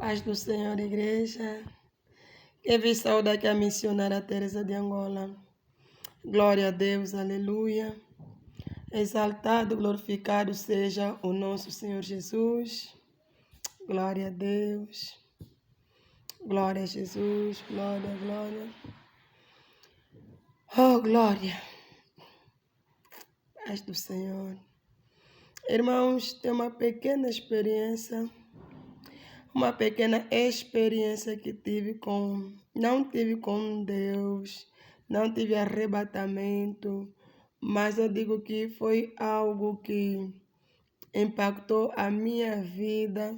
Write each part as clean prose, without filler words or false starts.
Paz do Senhor, igreja. Que vi saudar aqui a missionária Teresa de Angola. Glória a Deus, aleluia. Exaltado, glorificado seja o nosso Senhor Jesus. Glória a Deus. Glória a Jesus, glória, glória. Oh, glória. Paz do Senhor. Irmãos, tem uma pequena experiência que não tive com Deus, não tive arrebatamento, mas eu digo que foi algo que impactou a minha vida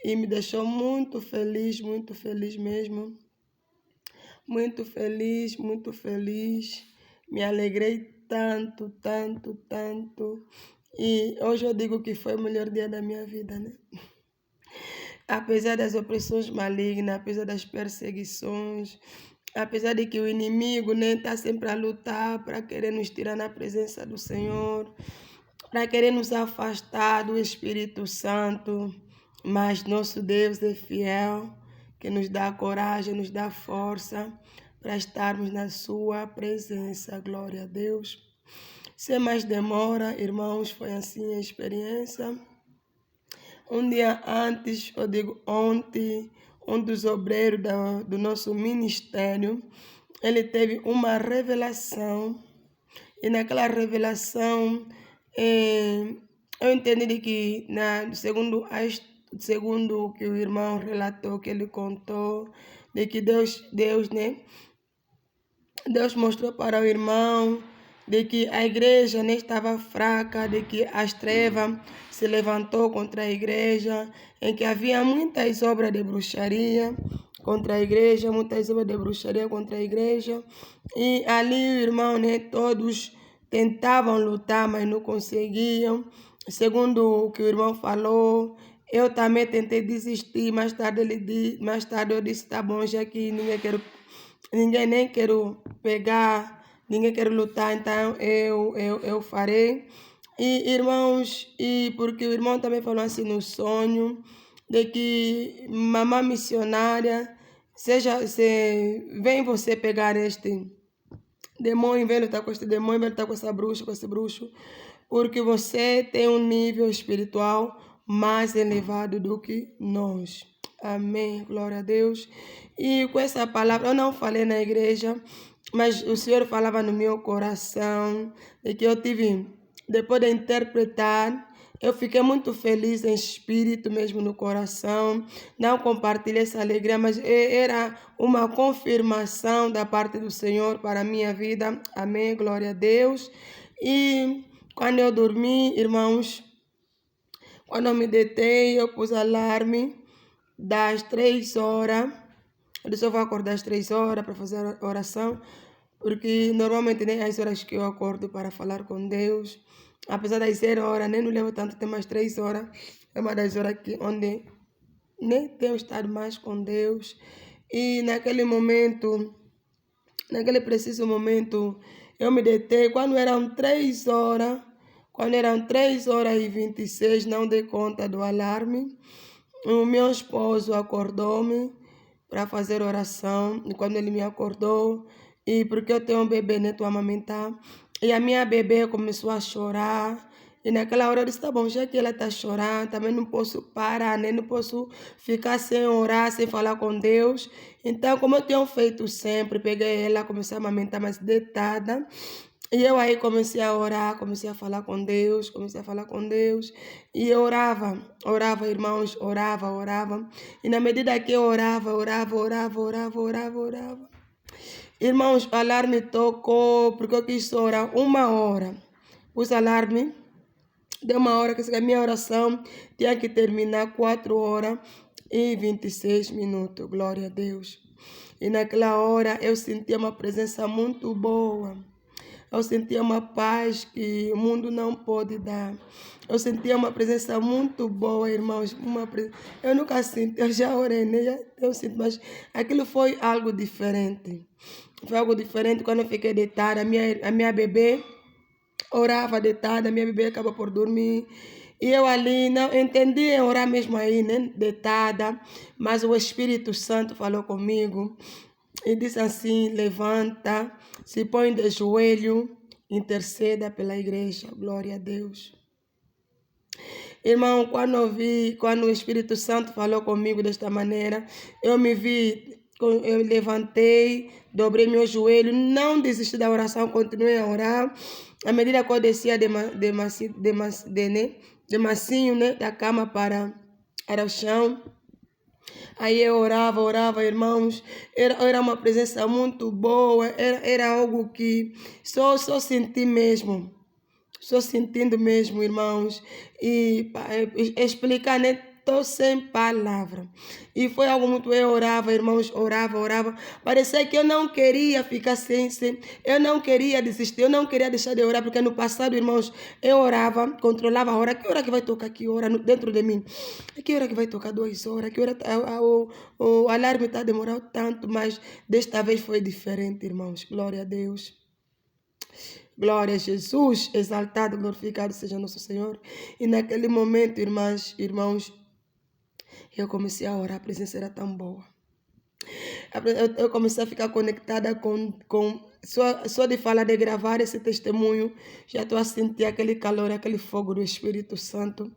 e me deixou muito feliz mesmo, muito feliz, muito feliz. Me alegrei tanto, tanto, tanto. E hoje eu digo que foi o melhor dia da minha vida, né? Apesar das opressões malignas, apesar das perseguições, apesar de que o inimigo está sempre a lutar para querer nos tirar na presença do Senhor, para querer nos afastar do Espírito Santo, mas nosso Deus é fiel, que nos dá coragem, nos dá força para estarmos na sua presença. Glória a Deus. Sem mais demora, irmãos, foi assim a experiência. Um dia antes, eu digo ontem, um dos obreiros do nosso ministério, ele teve uma revelação. E naquela revelação, eu entendi que, segundo o que o irmão relatou, que ele contou, de que Deus mostrou para o irmão de que a igreja estava fraca, de que as trevas se levantou contra a igreja, em que havia muitas obras de bruxaria contra a igreja, e ali o irmão, todos tentavam lutar, mas não conseguiam. Segundo o que o irmão falou, eu também tentei desistir, mais tarde eu disse, tá bom, já que ninguém nem quero pegar, ninguém quer lutar, então eu farei. E irmãos, e porque o irmão também falou assim no sonho, de que mamãe missionária, vem você pegar este demônio, vem lutar com este demônio, vem lutar com essa bruxa, com esse bruxo, porque você tem um nível espiritual mais elevado do que nós. Amém, glória a Deus. E com essa palavra, eu não falei na igreja, mas o Senhor falava no meu coração, de que eu tive, depois de interpretar, eu fiquei muito feliz em espírito, mesmo no coração. Não compartilhei essa alegria, mas era uma confirmação da parte do Senhor para a minha vida. Amém, glória a Deus. E quando eu dormi, irmãos, quando eu me deitei, eu pus alarme das 3 horas. Eu disse, eu vou acordar às 3 horas para fazer a oração, porque normalmente nem as horas que eu acordo para falar com Deus, apesar das 0 horas, nem não levo tanto tempo, mais 3 horas, é uma das horas onde nem tenho estado mais com Deus. E naquele preciso momento, eu me deitei, quando eram 3 horas e 26, não dei conta do alarme. O meu esposo acordou-me para fazer oração, e quando ele me acordou, e porque eu tenho um bebê, estou a amamentar, e a minha bebê começou a chorar, e naquela hora eu disse, tá bom, já que ela está chorando, também não posso parar, nem não posso ficar sem orar, sem falar com Deus. Então, como eu tenho feito sempre, peguei ela, comecei a amamentar, mas deitada, e eu aí comecei a orar, comecei a falar com Deus, e eu orava, irmãos, orava, e na medida que eu orava, irmãos, o alarme tocou, porque eu quis orar 1 hora, pus alarme, deu 1 hora, que a minha oração tinha que terminar 4 horas e 26 minutos, glória a Deus. E naquela hora eu sentia uma presença muito boa. Eu sentia uma paz que o mundo não pode dar. Eu sentia uma presença muito boa, irmãos. Eu nunca senti, eu já orei, né? Eu sinto, mas aquilo foi algo diferente. Foi algo diferente quando eu fiquei deitada. A minha bebê orava deitada, a minha bebê acabou por dormir. E eu ali não entendi orar mesmo aí, né? Deitada, mas o Espírito Santo falou comigo e disse assim: levanta, se põe de joelho, interceda pela igreja. Glória a Deus. Irmão, quando o Espírito Santo falou comigo desta maneira, eu me vi, eu levantei, dobrei meu joelho, não desisti da oração, continuei a orar. À medida que eu descia de massinho, né, da cama para o chão, aí eu orava, irmãos. Era uma presença muito boa, era algo que só senti mesmo. Estou sentindo mesmo, irmãos, e explicar, né? Estou sem palavra. E foi algo muito. Eu orava, irmãos, orava. Parecia que eu não queria ficar sem. Eu não queria desistir, eu não queria deixar de orar, porque no passado, irmãos, eu orava, controlava a hora. Que hora que vai tocar? Que hora dentro de mim? Que hora que vai tocar? 2 horas? Que hora o alarme está demorando tanto? Mas desta vez foi diferente, irmãos. Glória a Deus. Glória a Jesus, exaltado, glorificado seja nosso Senhor. E naquele momento, irmãos, eu comecei a orar, a presença era tão boa. Eu comecei a ficar conectada só de falar, de gravar esse testemunho, já estou a sentir aquele calor, aquele fogo do Espírito Santo.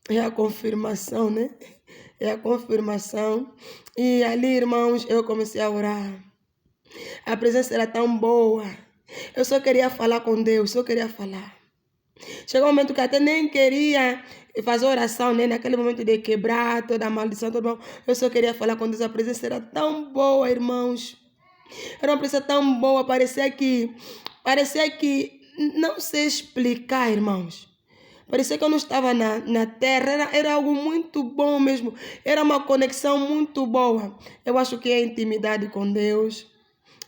É a confirmação, né? É a confirmação. E ali, irmãos, eu comecei a orar. A presença era tão boa. Eu só queria falar com Deus, só queria falar. Chegou um momento que até nem queria fazer oração, né? Naquele momento de quebrar toda a maldição, eu só queria falar com Deus. A presença era tão boa, irmãos. Era uma presença tão boa, parecia que não sei explicar, irmãos. Parecia que eu não estava na terra, era algo muito bom mesmo. Era uma conexão muito boa. Eu acho que é intimidade com Deus.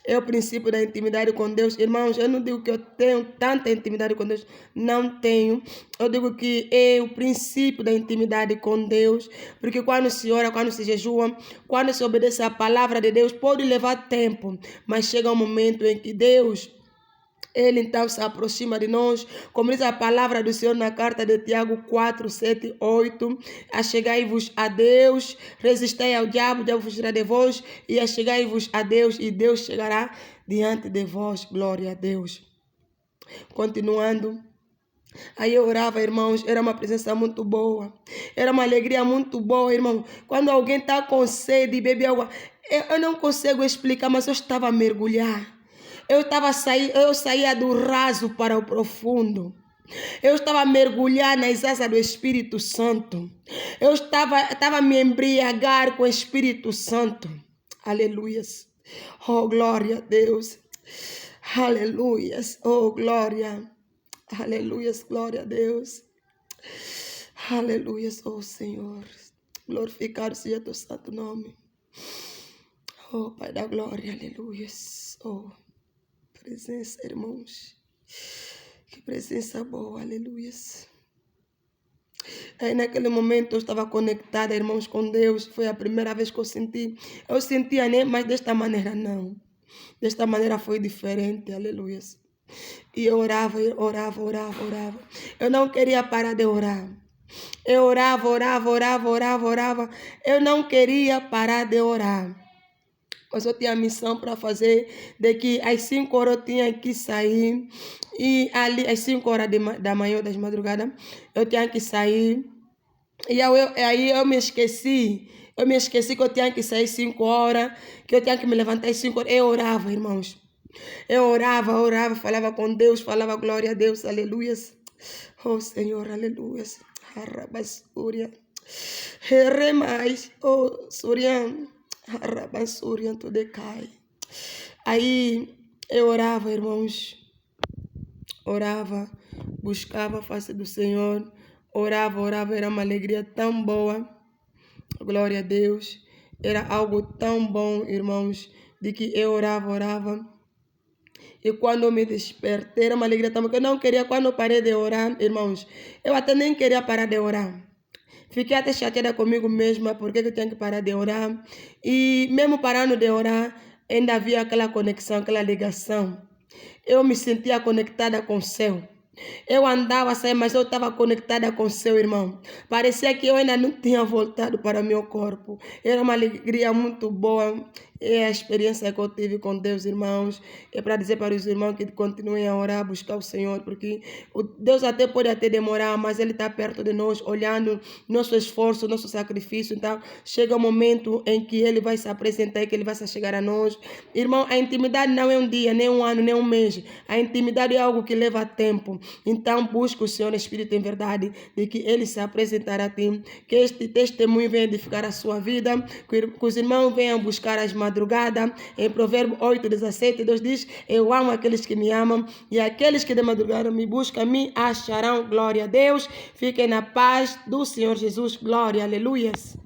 É o princípio da intimidade com Deus. Irmãos, eu não digo que eu tenho tanta intimidade com Deus. Não tenho. Eu digo que é o princípio da intimidade com Deus. Porque quando se ora, quando se jejua, quando se obedece à palavra de Deus, pode levar tempo. Mas chega um momento em que Deus, Ele então se aproxima de nós, como diz a palavra do Senhor na carta de Tiago 4, 7, 8. Achegai-vos a Deus, resistei ao diabo, o diabo fugirá de vós, e achegai-vos a Deus, e Deus chegará diante de vós. Glória a Deus. Continuando. Aí eu orava, irmãos, era uma presença muito boa, era uma alegria muito boa, irmão. Quando alguém está com sede e bebe água, eu não consigo explicar, mas eu estava a mergulhar. Eu saía do raso para o profundo. Eu estava a mergulhar nas asas do Espírito Santo. Eu estava a me embriagar com o Espírito Santo. Aleluias. Oh, glória a Deus. Aleluias. Oh, glória. Aleluias, glória a Deus. Aleluias, oh Senhor. Glorificado seja teu santo nome. Oh, Pai da glória, aleluias. Oh, presença, irmãos. Que presença boa, aleluias. Aí naquele momento eu estava conectada, irmãos, com Deus. Foi a primeira vez que eu senti. Eu sentia, né? Mas desta maneira não. Desta maneira foi diferente, aleluias. E eu orava. Eu não queria parar de orar. Eu orava. Eu não queria parar de orar. Mas eu tinha a missão para fazer, de que às 5 horas eu tinha que sair. E ali, às 5 horas da manhã, das madrugadas, eu tinha que sair. E aí eu me esqueci. Eu me esqueci que eu tinha que sair 5 horas, que eu tinha que me levantar às 5 horas. Eu orava, irmãos. Eu orava, falava com Deus, falava glória a Deus, aleluias. Oh Senhor, aleluias. Arrabasúria. Remais, oh Surian. Arrabasúria, tu decai. Aí eu orava, irmãos. Orava, buscava a face do Senhor. Orava, era uma alegria tão boa. Glória a Deus. Era algo tão bom, irmãos, de que eu orava. E quando eu me despertei, era uma alegria também, que eu não queria, quando eu parei de orar, irmãos, eu até nem queria parar de orar. Fiquei até chateada comigo mesma, porque eu tinha que parar de orar. E mesmo parando de orar, ainda havia aquela conexão, aquela ligação. Eu me sentia conectada com o céu. Eu andava a sair, mas eu estava conectada com o seu irmão. Parecia que eu ainda não tinha voltado para o meu corpo. Era uma alegria muito boa. É a experiência que eu tive com Deus, irmãos. É para dizer para os irmãos que continuem a orar, buscar o Senhor, porque Deus até pode demorar, mas Ele está perto de nós, olhando nosso esforço, nosso sacrifício. Então, chega o momento em que Ele vai se apresentar e que Ele vai se chegar a nós. Irmão, a intimidade não é um dia, nem um ano, nem um mês. A intimidade é algo que leva tempo. Então, busca o Senhor Espírito em verdade, de que Ele se apresentará a ti, que este testemunho venha edificar a sua vida, que os irmãos venham buscar as madrugadas. Em Provérbio 8:17, Deus diz: eu amo aqueles que me amam, e aqueles que de madrugada me buscam, me acharão. Glória a Deus. Fiquem na paz do Senhor Jesus. Glória, aleluias.